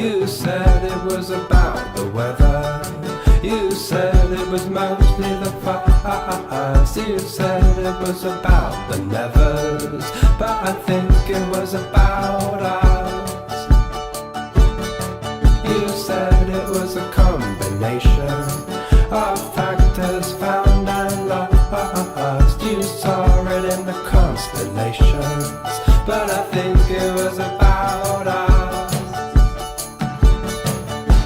You said it was about the weather. You said it was mostly the fires. You said it was about the nevers, but I think it was about us. You said it was a combination of factors found and lost. You saw it in the constellations, but I think it was about us.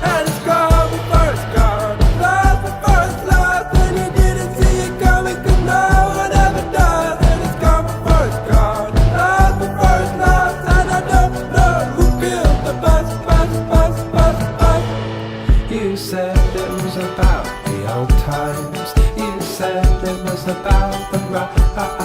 And it's gone before it's gone. Lost before it's lost, and you didn't see it coming, 'cause no one ever does. And it's gone before it's gone. Lost before it's lost, and I don't know who killed the bus. You said it was about the old times. You said it was about the right.